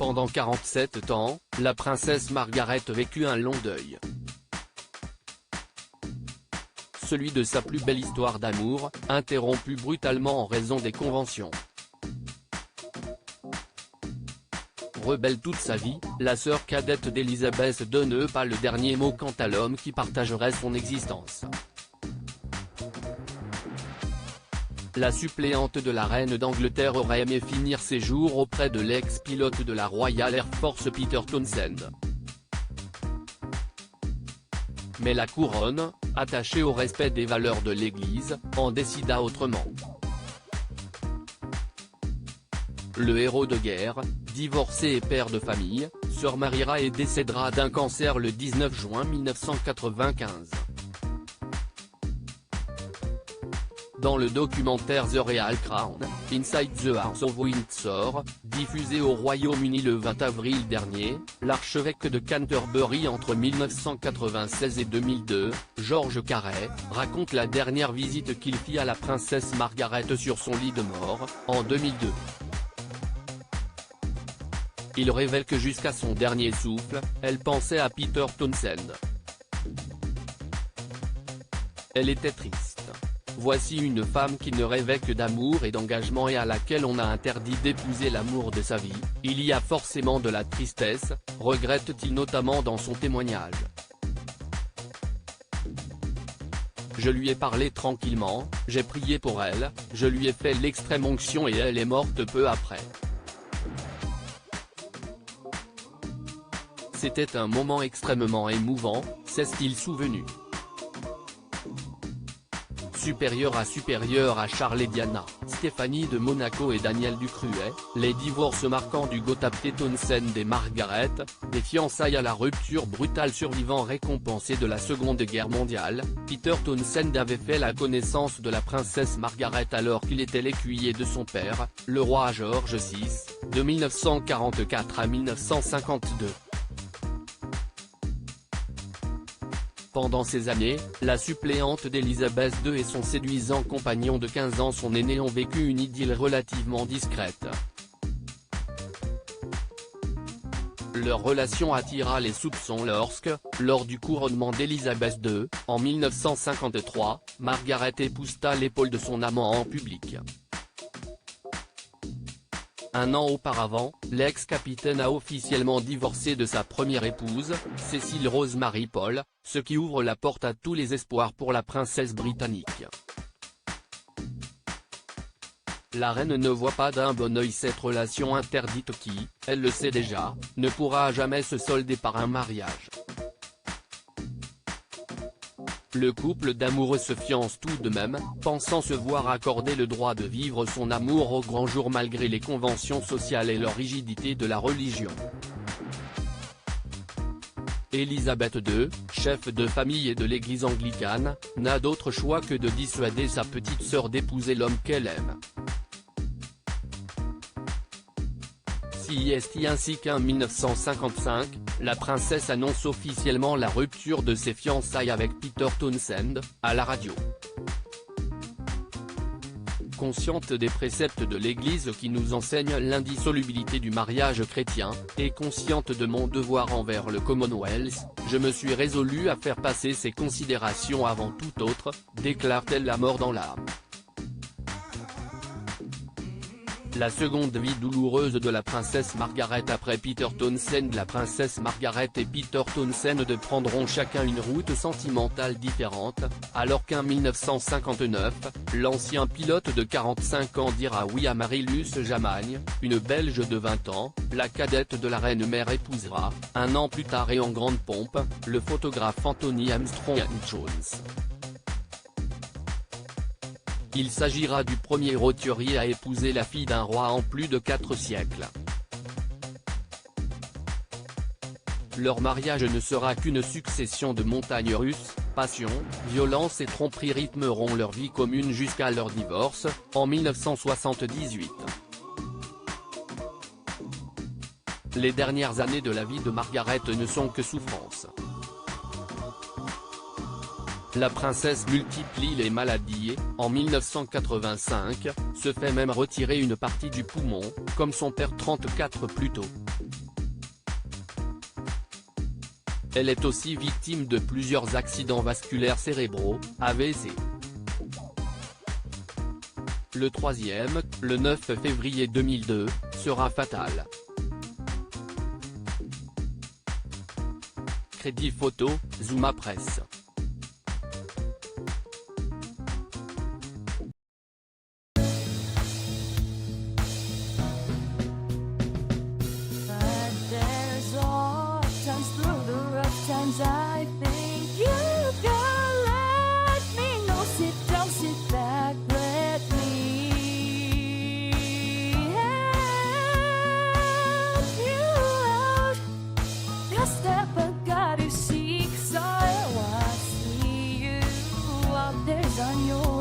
Pendant 47 ans, la princesse Margaret vécut un long deuil. Celui de sa plus belle histoire d'amour, interrompue brutalement en raison des conventions. Rebelle toute sa vie, la sœur cadette d'Élisabeth II n'eut pas le dernier mot quant à l'homme qui partagerait son existence. La suppléante de la reine d'Angleterre aurait aimé finir ses jours auprès de l'ex-pilote de la Royal Air Force Peter Townsend. Mais la couronne, attachée au respect des valeurs de l'Église, en décida autrement. Le héros de guerre, divorcé et père de famille, se remariera et décédera d'un cancer le 19 juin 1995. Dans le documentaire The Real Crown, Inside the House of Windsor, diffusé au Royaume-Uni le 20 avril dernier, l'archevêque de Canterbury entre 1996 et 2002, George Carey, raconte la dernière visite qu'il fit à la princesse Margaret sur son lit de mort, en 2002. Il révèle que jusqu'à son dernier souffle, elle pensait à Peter Townsend. Elle était triste. Voici une femme qui ne rêvait que d'amour et d'engagement et à laquelle on a interdit d'épouser l'amour de sa vie. Il y a forcément de la tristesse, regrette-t-il notamment dans son témoignage. Je lui ai parlé tranquillement, j'ai prié pour elle, je lui ai fait l'extrême onction et elle est morte peu après. C'était un moment extrêmement émouvant, s'est-il souvenu. Supérieur à Charles et Diana, Stéphanie de Monaco et Daniel du Cruet, les divorces marquants d'Hugo Tapté Townsend et Margaret, des fiançailles à la rupture brutale survivant récompensé de la Seconde Guerre mondiale. Peter Townsend avait fait la connaissance de la princesse Margaret alors qu'il était l'écuyer de son père, le roi George VI, de 1944 à 1952. Pendant ces années, la suppléante d'Élisabeth II et son séduisant compagnon de 15 ans son aîné ont vécu une idylle relativement discrète. Leur relation attira les soupçons lorsque, lors du couronnement d'Élisabeth II, en 1953, Margaret épousa l'épaule de son amant en public. Un an auparavant, l'ex-capitaine a officiellement divorcé de sa première épouse, Cecil Rosemary Paul, ce qui ouvre la porte à tous les espoirs pour la princesse britannique. La reine ne voit pas d'un bon œil cette relation interdite qui, elle le sait déjà, ne pourra jamais se solder par un mariage. Le couple d'amoureux se fiance tout de même, pensant se voir accorder le droit de vivre son amour au grand jour malgré les conventions sociales et leur rigidité de la religion. Élisabeth II, chef de famille et de l'église anglicane, n'a d'autre choix que de dissuader sa petite sœur d'épouser l'homme qu'elle aime. Ainsi qu'en 1955, la princesse annonce officiellement la rupture de ses fiançailles avec Peter Townsend, à la radio. Consciente des préceptes de l'Église qui nous enseignent l'indissolubilité du mariage chrétien, et consciente de mon devoir envers le Commonwealth, je me suis résolue à faire passer ces considérations avant tout autre, déclare-t-elle la mort dans l'âme. La seconde vie douloureuse de la princesse Margaret après Peter Townsend. La princesse Margaret et Peter Townsend prendront chacun une route sentimentale différente, alors qu'en 1959, l'ancien pilote de 45 ans dira oui à Marie-Luce Jamagne, une Belge de 20 ans, la cadette de la reine-mère épousera, un an plus tard et en grande pompe, le photographe Anthony Armstrong-Jones. Il s'agira du premier roturier à épouser la fille d'un roi en plus de 4 siècles. Leur mariage ne sera qu'une succession de montagnes russes, passion, violence et tromperie rythmeront leur vie commune jusqu'à leur divorce, en 1978. Les dernières années de la vie de Margaret ne sont que souffrance. La princesse multiplie les maladies et, en 1985, se fait même retirer une partie du poumon, comme son père 34 plus tôt. Elle est aussi victime de plusieurs accidents vasculaires cérébraux, AVC. Le troisième, le 9 février 2002, sera fatal. Crédit photo, Zuma Presse. I think you can let me know. Sit down, sit back, let me help you out. The step I gotta seek, so I see you out there's on your